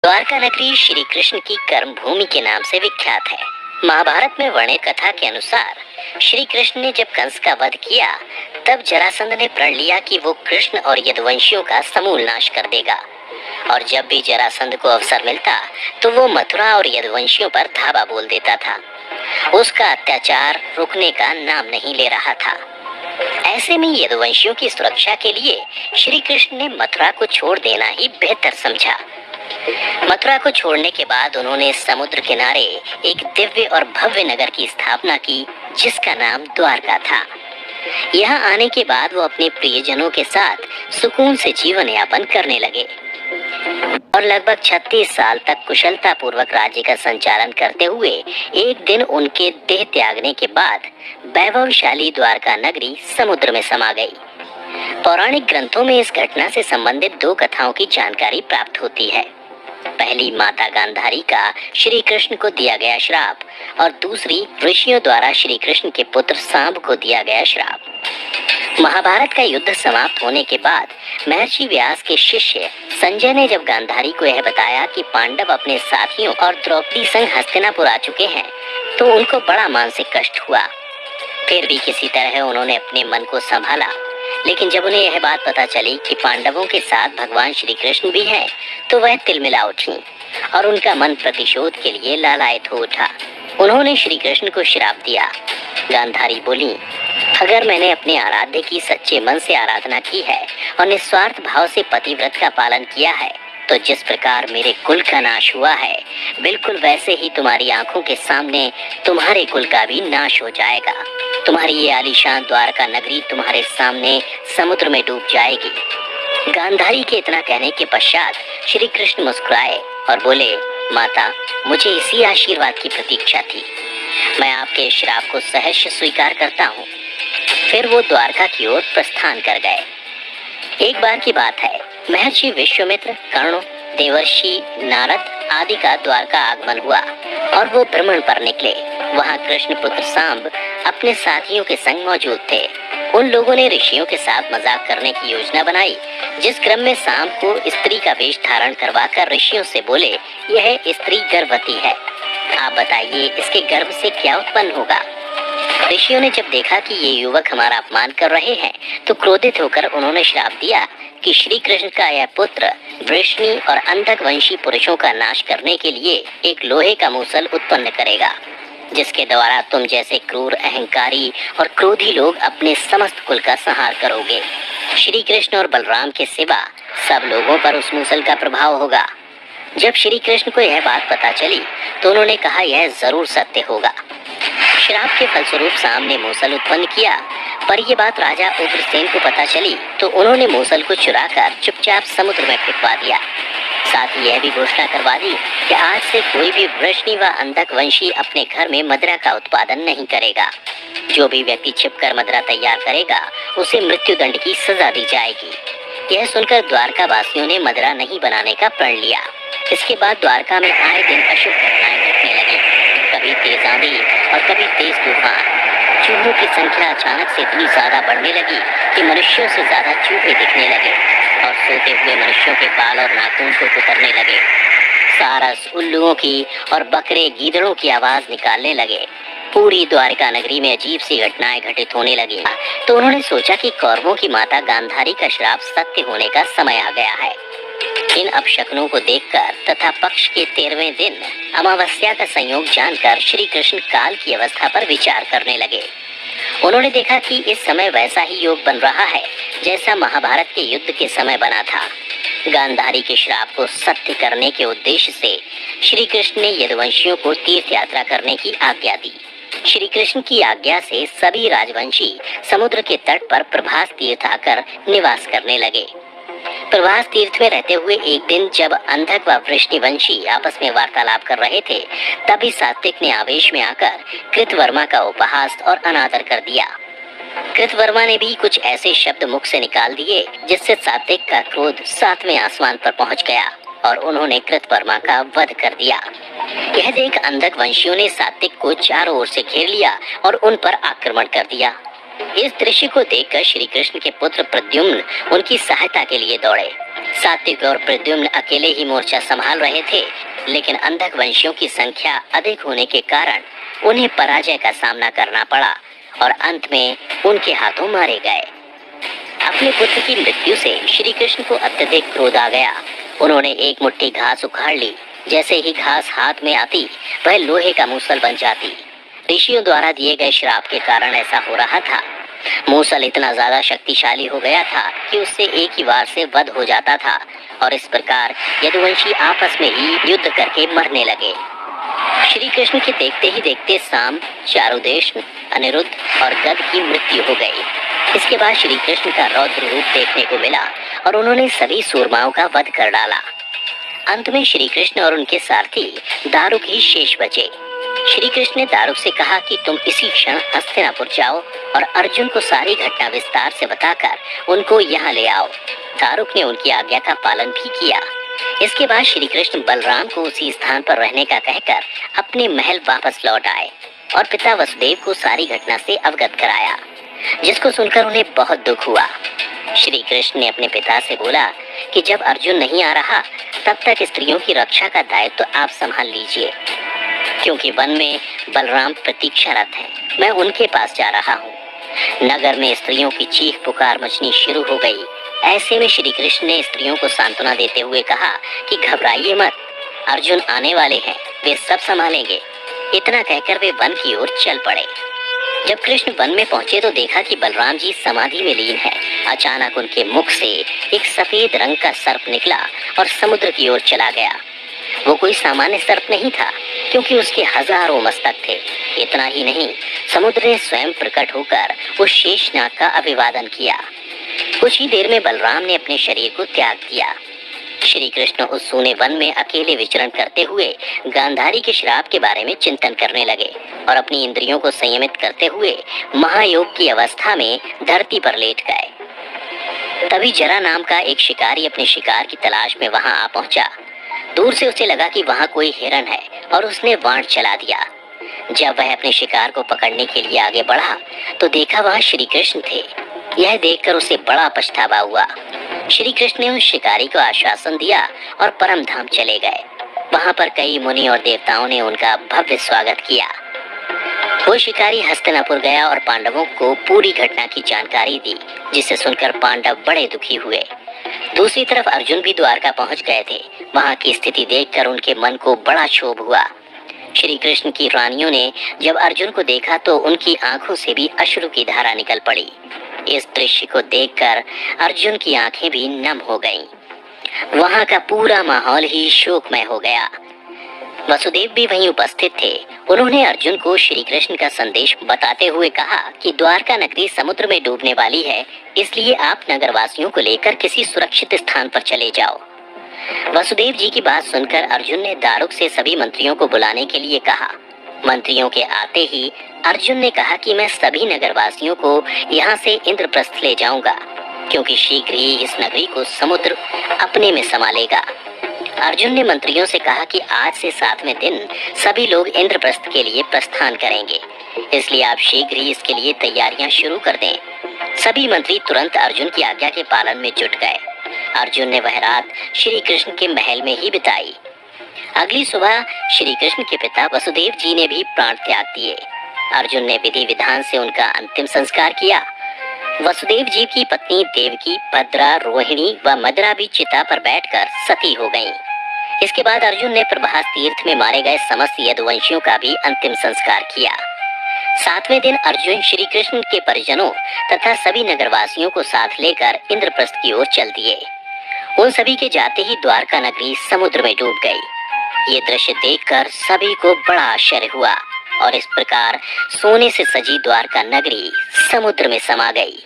द्वारका नगरी श्री कृष्ण की कर्म भूमि के नाम से विख्यात है। महाभारत में वर्णित कथा के अनुसार श्री कृष्ण ने जब कंस का वध किया, तब जरासंध ने प्रण लिया कि वो कृष्ण और यदुवंशियों का समूल नाश कर देगा, और जब भी जरासंध को अवसर मिलता तो वो मथुरा और यदुवंशियों पर धावा बोल देता था। उसका अत्याचार रुकने का नाम नहीं ले रहा था। ऐसे में यदुवंशियों की सुरक्षा के लिए श्री कृष्ण ने मथुरा को छोड़ देना ही बेहतर समझा। मथुरा को छोड़ने के बाद उन्होंने समुद्र किनारे एक दिव्य और भव्य नगर की स्थापना की, जिसका नाम द्वारका था। यहाँ आने के बाद वो अपने प्रियजनों के साथ सुकून से जीवन यापन करने लगे और लगभग 36 साल तक कुशलता पूर्वक राज्य का संचालन करते हुए एक दिन उनके देह त्यागने के बाद वैभवशाली द्वारका नगरी समुद्र में समा गई। पौराणिक ग्रंथों में इस घटना से संबंधित दो कथाओं की जानकारी प्राप्त होती है। पहली माता गांधारी का श्री कृष्ण को दिया गया श्राप, और दूसरी ऋषियों द्वारा श्री कृष्ण के पुत्र सांब को दिया गया श्राप। महाभारत का युद्ध समाप्त होने के बाद महर्षि व्यास के शिष्य संजय ने जब गांधारी को यह बताया कि पांडव अपने साथियों और द्रौपदी संग हस्तिनापुर आ चुके हैं, तो उनको बड़ा मानसिक कष्ट हुआ। फिर भी किसी तरह उन्होंने अपने मन को संभाला, लेकिन जब उन्हें यह बात पता चली कि पांडवों के साथ भगवान श्री कृष्ण भी हैं, तो वह तिलमिला उठी और उनका मन प्रतिशोध के लिए लालायित हो उठा। उन्होंने श्री कृष्ण को श्राप दिया। गांधारी बोली, अगर मैंने अपने आराध्य की सच्चे मन से आराधना की है और निस्वार्थ भाव से पतिव्रत का पालन किया है, तो जिस प्रकार मेरे कुल का नाश हुआ है, बिल्कुल वैसे ही तुम्हारी आंखों के सामने तुम्हारे कुल का भी नाश हो जाएगा। तुम्हारी ये आलीशान द्वारका नगरी तुम्हारे सामने समुद्र में डूब जाएगी। गांधारी के इतना कहने के पश्चात श्री कृष्ण मुस्कुराए और बोले, माता, मुझे इसी आशीर्वाद की प्रतीक्षा थी। मैं आपके श्राप को सहर्ष स्वीकार करता हूँ। फिर वो द्वारका की ओर प्रस्थान कर गए। एक बार की बात है, महर्षि विश्वामित्र, कर्ण, देवर्षि नारद आदि का द्वारका आगमन हुआ और वो भ्रमण पर निकले। वहाँ कृष्ण पुत्र सांब अपने साथियों के संग मौजूद थे। उन लोगों ने ऋषियों के साथ मजाक करने की योजना बनाई, जिस क्रम में सांब को स्त्री का वेश धारण करवाकर ऋषियों से बोले, यह स्त्री गर्भवती है, आप बताइए इसके गर्भ से क्या उत्पन्न होगा। ऋषियों ने जब देखा कि ये युवक हमारा अपमान कर रहे हैं, तो क्रोधित होकर उन्होंने श्राप दिया कि श्री कृष्ण का यह पुत्र वृष्णि और अंधक वंशी पुरुषों का नाश करने के लिए एक लोहे का मूसल उत्पन्न करेगा, जिसके द्वारा तुम जैसे क्रूर, अहंकारी और क्रोधी लोग अपने समस्त कुल का संहार करोगे। श्री कृष्ण और बलराम के सिवा सब लोगों पर उस मूसल का प्रभाव होगा। जब श्री कृष्ण को यह बात पता चली, तो उन्होंने कहा, यह जरूर सत्य होगा। श्राप के फलस्वरूप सांब ने मूसल उत्पन्न किया, पर यह बात राजा उग्रसेन को पता चली, तो उन्होंने मूसल को चुराकर चुपचाप समुद्र में फेंकवा दिया। साथ ही यह भी घोषणा करवा दी कि आज से कोई भी वृष्णि व अंधक वंशी अपने घर में मदिरा का उत्पादन नहीं करेगा। जो भी व्यक्ति छिपकर मदिरा तैयार करेगा, उसे मृत्युदंड की सजा दी जाएगी। यह सुनकर द्वारका वासियों ने मदिरा नहीं बनाने का प्रण लिया। इसके बाद द्वारका में आए दिन अशुभ घटनाएं घटने लगी। कभी तेज आंधी और कभी तेज तूफान। चूहों की संख्या अचानक से इतनी ज्यादा बढ़ने लगी कि मनुष्यों से ज्यादा चूहे दिखने लगे और सोते हुए मनुष्यों के बाल और नाखून को कुतरने लगे। सारस, उल्लुओं की और बकरे, गीदड़ों की आवाज निकालने लगे। पूरी द्वारका नगरी में अजीब सी घटनाएं घटित होने लगी। तो उन्होंने सोचा कि कौरवों की माता गांधारी का श्राप सत्य होने का समय आ गया है। इन अपशकुनों को देखकर तथा पक्ष के 13वें दिन अमावस्या का संयोग जानकर श्री कृष्ण काल की अवस्था पर विचार करने लगे। उन्होंने देखा कि इस समय वैसा ही योग बन रहा है जैसा महाभारत के युद्ध के समय बना था। गांधारी के श्राप को सत्य करने के उद्देश्य से श्री कृष्ण ने यदुवंशियों को तीर्थ यात्रा करने की आज्ञा दी। श्री कृष्ण की आज्ञा से सभी राजवंशी समुद्र के तट पर प्रभास तीर्थ आकर निवास करने लगे। प्रभास तीर्थ में रहते हुए एक दिन जब अंधक व वृष्णिवंशी आपस में वार्तालाप कर रहे थे, तभी सात्विक ने आवेश में आकर कृतवर्मा का उपहास और अनादर कर दिया। कृतवर्मा ने भी कुछ ऐसे शब्द मुख से निकाल दिए जिससे सात्विक का क्रोध 7वें आसमान पर पहुंच गया और उन्होंने कृतवर्मा का वध कर दिया। यह देख अंधक वंशियों ने सात्विक को चारों ओर से घेर लिया और उन पर आक्रमण कर दिया। इस दृश्य को देखकर श्री कृष्ण के पुत्र प्रद्युम्न उनकी सहायता के लिए दौड़े सात्विक और प्रद्युम्न अकेले ही मोर्चा संभाल रहे थे, लेकिन अंधक वंशियों की संख्या अधिक होने के कारण उन्हें पराजय का सामना करना पड़ा और अंत में उनके हाथों मारे गए। अपने पुत्र की मृत्यु से श्री कृष्ण को अत्यधिक क्रोध आ गया। उन्होंने एक मुट्ठी घास उखाड़ ली। जैसे ही घास हाथ में आती, वह लोहे का मूसल बन जाती। ऋषियों द्वारा दिए गए श्राप के कारण ऐसा हो रहा था। मूसल इतना ज्यादा शक्तिशाली हो गया था कि उससे एक ही वार से वध हो जाता था और इस प्रकार यदुवंशी आपस में ही युद्ध करके मरने लगे। श्री कृष्ण के देखते ही देखते साम, चारुदेश, अनिरुद्ध और गद की मृत्यु हो गई। इसके बाद श्री कृष्ण का रौद्र रूप देखने को मिला और उन्होंने सभी सूरमाओं का वध कर डाला। अंत में श्री कृष्ण और उनके सारथी दारुक ही शेष बचे। श्री कृष्ण ने दारुक से कहा कि तुम इसी क्षण हस्तिनापुर जाओ और अर्जुन को सारी घटना विस्तार से बताकर उनको यहाँ ले आओ। दारुक ने उनकी आज्ञा का पालन भी किया। इसके बाद श्री कृष्ण बलराम को उसी स्थान पर रहने का कहकर अपने महल वापस लौट आए और पिता वसुदेव को सारी घटना से अवगत कराया, जिसको सुनकर उन्हें बहुत दुख हुआ। श्री कृष्ण ने अपने पिता से बोला कि जब अर्जुन नहीं आ रहा तब तक स्त्रियों की रक्षा का दायित्व तो आप संभाल लीजिए, क्योंकि वन में बलराम प्रतीक्षारत हैं। मैं उनके पास जा रहा हूँ। नगर में स्त्रियों की चीख पुकार मचनी शुरू हो गई। ऐसे में श्री कृष्ण ने स्त्रियों को सांत्वना देते हुए कहा कि घबराइए मत, अर्जुन आने वाले हैं, वे सब संभालेंगे। इतना कहकर वे वन की ओर चल पड़े। जब कृष्ण वन में पहुंचे तो देखा कि बलराम जी समाधि में लीन हैं। अचानक उनके मुख से एक सफेद रंग का सर्प निकला और समुद्र की ओर चला गया। वो कोई सामान्य सर्प नहीं था, क्योंकि उसके हजारों मस्तक थे। इतना ही नहीं, समुद्र ने स्वयं प्रकट होकर उस शेषनाग का अभिवादन किया। कुछ ही देर में बलराम ने अपने शरीर को त्याग दिया। श्री कृष्ण उस सूने वन में अकेले विचरण करते हुए गांधारी के श्राप के बारे में चिंतन करने लगे और अपनी इंद्रियों को संयमित करते हुए महायोग की अवस्था में धरती पर लेट गए। तभी जरा नाम का एक शिकारी अपने शिकार की तलाश में वहां आ पहुंचा। दूर से उसे लगा कि वहां कोई हिरन है और उसने बाण चला दिया। जब वह अपने शिकार को पकड़ने के लिए आगे बढ़ा तो देखा वहां श्री कृष्ण थे। यह देखकर उसे बड़ा पछतावा हुआ। श्री कृष्ण ने उस शिकारी को आश्वासन दिया और परम धाम चले गए। वहां पर कई मुनि और देवताओं ने उनका भव्य स्वागत किया। वो शिकारी हस्तिनापुर गया और पांडवों को पूरी घटना की जानकारी दी, जिसे सुनकर पांडव बड़े दुखी हुए। दूसरी तरफ अर्जुन भी द्वारका पहुंच गए थे। वहां की स्थिति देखकर उनके मन को बड़ा क्षोभ हुआ। श्री कृष्ण की रानियों ने जब अर्जुन को देखा तो उनकी आंखों से भी अश्रु की धारा निकल पड़ी। इस दृश्य को देखकर अर्जुन की आंखें भी नम हो गईं। वहां का पूरा माहौल ही शोकमय हो गया। वसुदेव भी वहीं उपस्थित थे। उन्होंने अर्जुन को श्री कृष्ण का संदेश बताते हुए कहा कि द्वारका नगरी समुद्र में डूबने वाली है, इसलिए आप नगरवासियों को लेकर किसी सुरक्षित स्थान पर चले जाओ। वसुदेव जी की बात सुनकर अर्जुन ने दारुक से सभी मंत्रियों को बुलाने के लिए कहा। मंत्रियों के आते ही अर्जुन ने कहा कि मैं सभी नगरवासियों को यहाँ से इंद्रप्रस्थ ले जाऊंगा, क्योंकि शीघ्र ही इस नगरी को समुद्र अपने में समा लेगा। अर्जुन ने मंत्रियों से कहा कि आज से 7वें दिन सभी लोग इंद्रप्रस्थ के लिए प्रस्थान करेंगे, इसलिए आप शीघ्र ही इसके लिए तैयारियां शुरू कर दें। सभी मंत्री तुरंत अर्जुन की आज्ञा के पालन में जुट गए। अर्जुन ने वह रात श्री कृष्ण के महल में ही बिताई। अगली सुबह श्री कृष्ण के पिता वसुदेव जी ने भी प्राण त्याग दिए। अर्जुन ने विधि विधान से उनका अंतिम संस्कार किया। वसुदेव जी की पत्नी देवकी, भद्रा, रोहिणी व मदरा भी चिता पर बैठकर सती हो गईं। इसके बाद अर्जुन ने प्रभास तीर्थ में मारे गए समस्त यदुवंशियों का भी अंतिम संस्कार किया। 7वें दिन अर्जुन श्री कृष्ण के परिजनों तथा सभी नगरवासियों को साथ लेकर इंद्रप्रस्थ की ओर चल दिए। उन सभी के जाते ही द्वारका नगरी समुद्र में डूब गई। ये दृश्य देखकर सभी को बड़ा आश्चर्य हुआ और इस प्रकार सोने से सजी द्वारका नगरी समुद्र में समा गई।